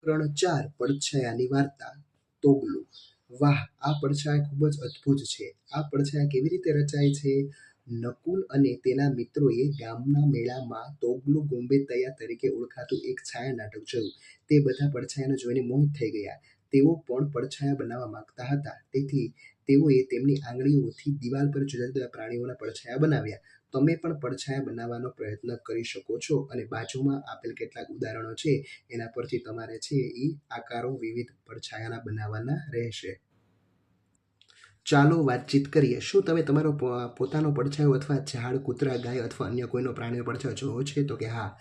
પ્રકરણ 4 પડછાયાની વાર્તા તોગલું. વાહ, આ પડછાયા ખૂબ જ અદ્ભુત છે. આ પડછાયા કેવી રીતે રચાય છે? નકુલ અને તેના મિત્રોએ ગામના મેળામાં તોગલું ગોમ્બેતૈયા તરીકે ઓળખાતું એક છાયા નાટક જોયું. તે બધા પડછાયાને જોઈને મોહિત થઈ ગયા. તેઓ પણ પડછાયા બનાવવા માંગતા હતા, તેથી તેઓએ તેમની આંગળીઓથી દિવાલ પર જુદા જુદા પ્રાણીઓના પડછાયા બનાવ્યા. તમે પણ પડછાયા બનાવવાનો પ્રયત્ન કરી શકો છો, અને બાજુમાં આપેલ કેટલાક ઉદાહરણો છે એના પરથી તમારે છે એ આકારો વિવિધ પડછાયાના બનાવવાના રહેશે. ચાલો વાતચીત કરીએ. શું તમે તમારો પોતાનો પડછાયો અથવા ઝાડ, કૂતરા, ગાય અથવા અન્ય કોઈનો પ્રાણીનો પડછાયો જોયો છે? તો કે હા.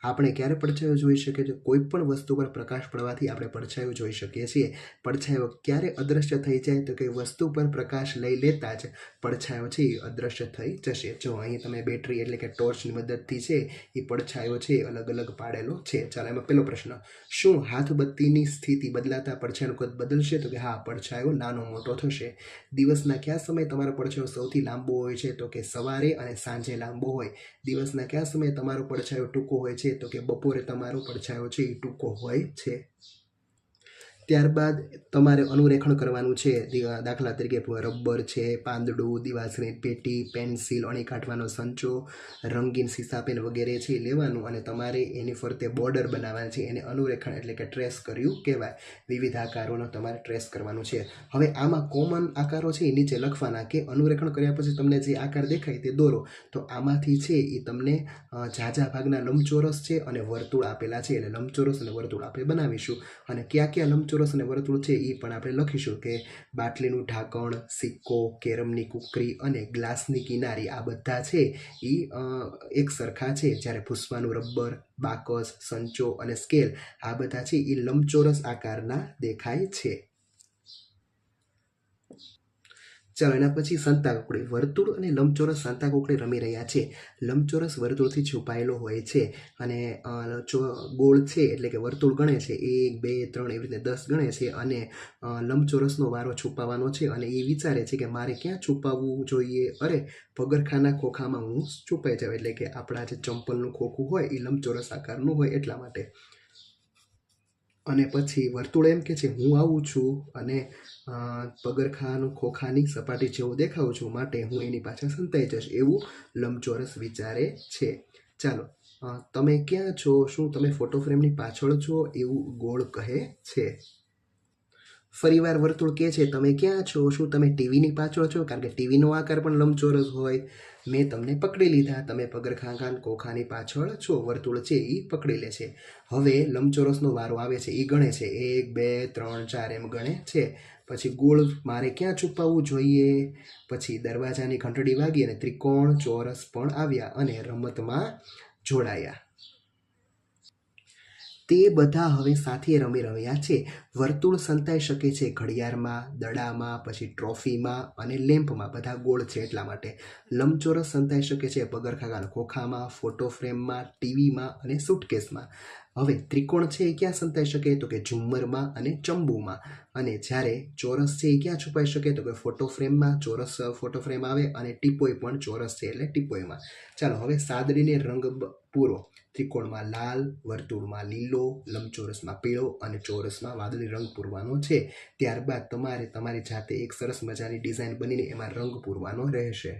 આપણે ક્યારે પડછાયો જોઈ શકીએ છીએ? કોઈ પણ વસ્તુ પર પ્રકાશ પડવાથી આપણે પડછાયો જોઈ શકીએ છીએ. પડછાયો ક્યારે અદૃશ્ય થઈ જાય? તો કે વસ્તુ પર પ્રકાશ લઈ લેતા જ પડછાયો છે એ અદૃશ્ય થઈ જશે. જો અહીં તમે બેટરી એટલે કે ટોર્ચની મદદથી છે એ પડછાયો છે અલગ અલગ પાડેલો છે. ચાલો, એમાં પહેલો પ્રશ્ન, શું હાથબત્તીની સ્થિતિ બદલાતા પડછાયાનું કદ બદલશે? તો કે હા, પડછાયો નાનો મોટો થશે. દિવસના કયા સમયે તમારો પડછાયો સૌથી લાંબો હોય છે? તો કે સવારે અને સાંજે લાંબો હોય. દિવસના કયા સમયે તમારો પડછાયો ટૂંકો હોય છે? તો કે બપોરે તમારો પડછાયો છે એ ટૂંકો હોય છે. ત્યારબાદ તમારે અનુરેખણ કરવાનું છે. દાખલા તરીકે રબર છે, પાંદડું, દિવાસળી પેટી, પેન્સિલ, અણી કાઢવાનો સંચો, રંગીન સીસા પેન વગેરે છે લેવાનું, અને તમારે એની ફરતે બોર્ડર બનાવવાની છે. એને અનુરેખણ એટલે કે ટ્રેસ કર્યું કહેવાય. વિવિધ આકારોનો તમારે ટ્રેસ કરવાનું છે. હવે આમાં કોમન આકારો છે એ નીચે લખવાના, કે અનુરેખણ કર્યા પછી તમને જે આકાર દેખાય તે દોરો. તો આમાંથી છે એ તમને ઝાઝા ભાગના લંબચોરસ છે અને વર્તુળ આપેલા છે, એટલે લંબચોરસ અને વર્તુળ આપણે બનાવીશું. અને ક્યાં ક્યાં લંબચોરસ અને વર્તુળ છે એ પણ આપણે લખીશું, કે બાટલીનું ઢાંકણ, સિક્કો, કેરમની કુકરી અને ગ્લાસની કિનારી, આ બધા છે એ એક સરખા છે. જ્યારે ભૂસવાનું રબર, બાકસ, સંચો અને સ્કેલ, આ બધા છે એ લંબચોરસ આકારના દેખાય છે. ચાલો, એના પછી સંતાકુકડી. વર્તુળ અને લંબચોરસ સંતાકુકડી રમી રહ્યા છે. લંબચોરસ વર્તુળથી છુપાયેલો હોય છે, અને ગોળ છે એટલે કે વર્તુળ ગણે છે 1, 2, 3 એવી રીતે 10 ગણે છે, અને લંબચોરસનો વારો છુપાવવાનો છે, અને એ વિચારે છે કે મારે ક્યાં છુપાવવું જોઈએ? અરે, પગરખાના ખોખામાં હું છુપાઈ જાઉં. એટલે કે આપણા જે ચંપલનું ખોખું હોય એ લંબચોરસ આકારનું હોય એટલા માટે. અને પછી વર્તુળ એમ કે છે હું આવું છું અને પગરખાનું ખોખાની સપાટી જેવું દેખાવું છું, માટે હું એની પાછળ સંતાઈ જઈશ, એવું લંબચોરસ વિચારે છે. ચાલો, તમે ક્યાં છો? શું તમે ફોટો ફ્રેમની પાછળ છો? એવું ગોળ કહે છે. ફરીવાર વર્તુળ કહે છે તમે ક્યાં છો? શું તમે ટીવીની પાછળ છો? કારણ કે ટીવીનો આકાર પણ લંબચોરસ હોય. મેં તમને પકડી લીધા, તમે પગરખાં ખોખાની પાછળ છો. વર્તુળ છે એ પકડી લે છે. હવે લંબચોરસનો વારો આવે છે. એ ગણે છે 1, 2, 3, 4 એમ ગણે છે. પછી ગોળ મારે ક્યાં છુપાવવું જોઈએ? પછી દરવાજાની ઘંટડી વાગી અને ત્રિકોણ, ચોરસ પણ આવ્યા અને રમતમાં જોડાયા. તે બધા હવે સાથે રમી રહ્યા છે. વર્તુળ સંતાઈ શકે છે ઘડિયાળમાં, દડામાં, પછી ટ્રોફીમાં અને લેમ્પમાં. બધા ગોળ છે એટલા માટે. લંબચોરસ સંતાઈ શકે છે પગરખાના ખોખામાં, ફોટો ફ્રેમમાં, ટીવીમાં અને સુટકેસમાં. હવે ત્રિકોણ છે એ ક્યાં સંતાઈ શકે? તો કે ઝુમ્મરમાં અને ચંબુમાં. અને જ્યારે ચોરસ છે એ ક્યાં છુપાઈ શકે? તો કે ફોટો ફ્રેમમાં. ચોરસ ફોટો ફ્રેમ આવે, અને ટીપોય પણ ચોરસ છે એટલે ટીપોયમાં. ચાલો, હવે સાદડીને રંગ પૂરો. ત્રિકોણમાં લાલ, વર્તુળમાં લીલો, લંબચોરસમાં પીળો અને ચોરસમાં વાદળી રંગ પૂરવાનો છે. ત્યારબાદ તમારે તમારી જાતે એક સરસ મજાની ડિઝાઇન બનીને એમાં રંગ પૂરવાનો રહેશે.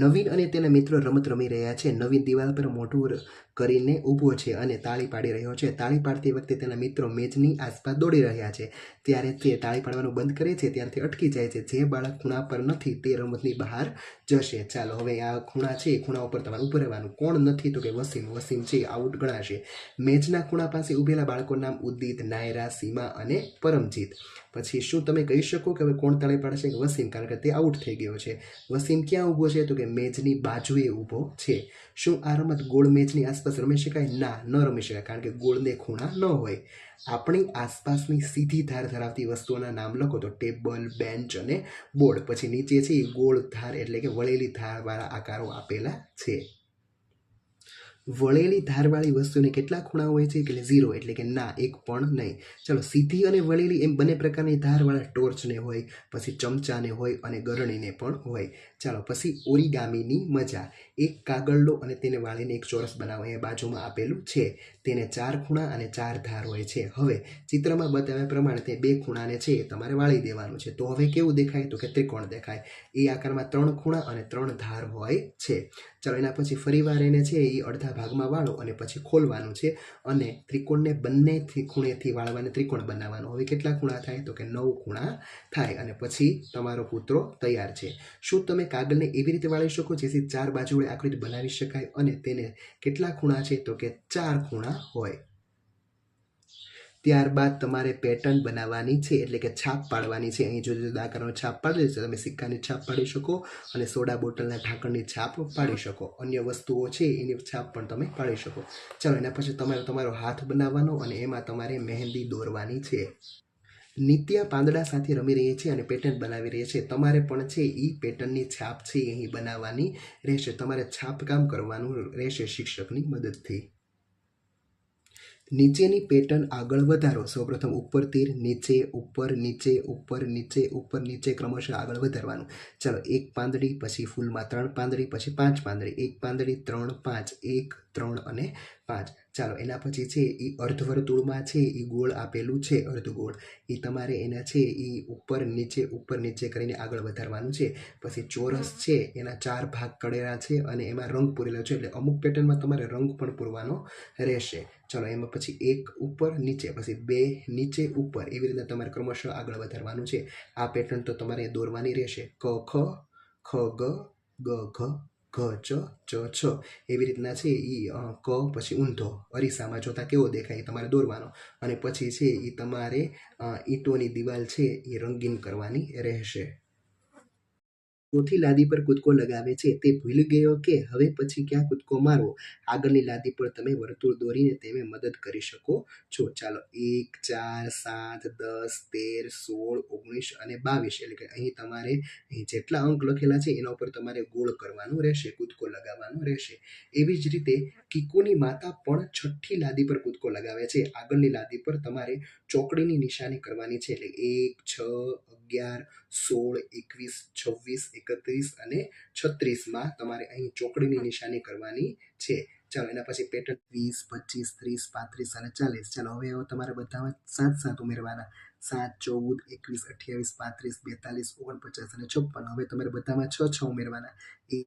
નવીન અને તેના મિત્રો રમત રમી રહ્યા છે. નવીન દિવાલ પર મોઢું કરીને ઊભો છે અને તાળી પાડી રહ્યો છે. તાળી પાડતી વખતે તેના મિત્રો મેજની આસપાસ દોડી રહ્યા છે. ત્યારે તે તાળી પાડવાનું બંધ કરે છે, ત્યારથી અટકી જાય છે. જે બાળક ખૂણા પર નથી તે રમતની બહાર જશે. ચાલો, હવે આ ખૂણા છે, ખૂણા ઉપર તમારે ઊભું રહેવાનું. કોણ નથી? તો કે વસીમ. વસીમ છે આઉટ ગણાશે. મેજના ખૂણા પાસે ઊભેલા બાળકોનું નામ ઉદિત, નાયરા, સીમા અને પરમજીત. પછી શું તમે કહી શકો કે હવે કોણ તાળી પાડશે? વસીમ, કારણ કે તે આઉટ થઈ ગયો છે. વસીમ ક્યાં ઊભો છે? તો કે મેજની બાજુએ ઊભો છે. શું આ રમત ગોળ મેજની આસપાસ રમી શકાય? ના, ન રમી શકાય, કારણ કે ગોળને ખૂણા ન હોય. આપણી આસપાસની સીધી ધાર ધરાવતી વસ્તુઓના નામ લખો. તો ટેબલ, બેન્ચ અને બોર્ડ. પછી નીચે છે ગોળ ધાર એટલે કે વળેલી ધારવાળા આકારો આપેલા છે. વળેલી ધારવાળી વસ્તુને કેટલા ખૂણા હોય છે? એટલે 0, એટલે કે ના, એક પણ નહીં. ચાલો, સીધી અને વળેલી એમ બંને પ્રકારની ધારવાળા ટોર્ચને હોય, પછી ચમચાને હોય અને ગરણીને પણ હોય. ચાલો પછી ઓરિગામીની મજા. એક કાગળ લો અને તેને વાળીને એક ચોરસ બનાવો. અહીંયા બાજુમાં આપેલું છે. તેને 4 ખૂણા અને 4 ધાર હોય છે. હવે ચિત્રમાં બતાવ્યા પ્રમાણે તે 2 ખૂણાને છે એ તમારે વાળી દેવાનું છે. તો હવે કેવું દેખાય? તો કે ત્રિકોણ દેખાય. એ આકારમાં 3 ખૂણા અને 3 ધાર હોય છે. ચાલો એના પછી ફરીવાર એને છે એ અડધા ભાગમાં વાળો અને પછી ખોલવાનું છે અને ત્રિકોણને બંને ખૂણેથી વાળવાને ત્રિકોણ બનાવવાનો. હવે કેટલા ખૂણા થાય? તો કે 9 ખૂણા થાય અને પછી તમારો કૂતરો તૈયાર છે. શું તમે કાગળને એવી રીતે વાળી શકો જેથી 4 બાજુ વડે આકૃતિ બનાવી શકાય અને તેને કેટલા ખૂણા છે? તો કે 4 ખૂણા હોય. ત્યારબાદ તમારે પેટર્ન બનાવવાની છે, એટલે કે છાપ પાડવાની છે. અહીં જુદા જુદા આકારનો છાપ પાડી દેશો. તમે સિક્કાની છાપ પાડી શકો અને સોડા બોટલના ઢાંકણની છાપ પાડી શકો. અન્ય વસ્તુઓ છે એની છાપ પણ તમે પાડી શકો. ચાલો એના પછી તમારો હાથ બનાવવાનો અને એમાં તમારે મહેંદી દોરવાની છે. નિત્યા પાંદડા સાથે રમી રહી છે અને પેટર્ન બનાવી રહી છે. તમારે પણ છે એ પેટર્નની છાપ છે અહીં બનાવવાની રહેશે. તમારે છાપકામ કરવાનું રહેશે શિક્ષકની મદદથી. નીચેની પેટર્ન આગળ વધારો. સૌપ્રથમ ઉપર તીર, નીચે, ઉપર, નીચે, ઉપર, નીચે, ઉપર, નીચે ક્રમશઃ આગળ વધારવાનું. ચાલો 1 પાંદડી, પછી ફૂલમાં 3 પાંદડી, પછી 5 પાંદડી, 1 પાંદડી, 3, 5, 1, 3 અને 5. ચાલો એના પછી છે એ અર્ધવર્તુળમાં છે એ ગોળ આપેલું છે, અર્ધગોળ. એ તમારે એના છે એ ઉપર નીચે કરીને આગળ વધારવાનું છે. પછી ચોરસ છે એના 4 ભાગ કરેલા છે અને એમાં રંગ પૂરેલો છે, એટલે અમુક પેટર્નમાં તમારે રંગ પણ પૂરવાનો રહેશે. ચાલો એમાં પછી 1 ઉપર નીચે, પછી 2 નીચે ઉપર, એવી રીતના તમારે ક્રમશઃ આગળ વધારવાનું છે. આ પેટર્ન તો તમારે દોરવાની રહેશે. ક ખ, ખ ગ, ગ ઘ, ઘ ચ, ચ છ, એવી રીતના છે એ ક પછી ઊંધો અરીસામાં જોતા કેવો દેખાય એ તમારે દોરવાનો. અને પછી છે એ તમારે ઈંટોની દિવાલ છે એ રંગીન કરવાની રહેશે. ચોથી લાદી પર કૂદકો લગાવે છે. તે ભૂલી ગયો કે હવે પછી ક્યાં કૂદકો મારવો. આગળની લાદી પર તમે વર્તુળ દોરીને તેને મદદ કરી શકો છો. ચાલો 1, 4, 7, 10, 13, 16, 19 અને 22, એટલે કે અહીં તમારે અહીં જેટલા અંક લખેલા છે એના ઉપર તમારે ગોળ કરવાનું રહેશે, કૂદકો લગાવવાનો રહેશે. એવી જ રીતે કીકુની માતા પણ 6ઠ્ઠી લાદી પર કૂદકો લગાવે છે. આગળની લાદી પર તમારે ચોકડીની નિશાની કરવાની છે, એટલે 1, 6, 11, 16, 21, 26, 31 અને 36માં તમારે અહીં ચોકડીની નિશાની કરવાની છે. ચાલો એના પછી પેટર્ન 20, 25, 30, 35 અને 40. ચાલો હવે તમારે બધામાં 7 ઉમેરવાના. 7, 14, 21, 28, 35, 42, 49 અને 56. હવે તમારે બધામાં 6 ઉમેરવાના. 1,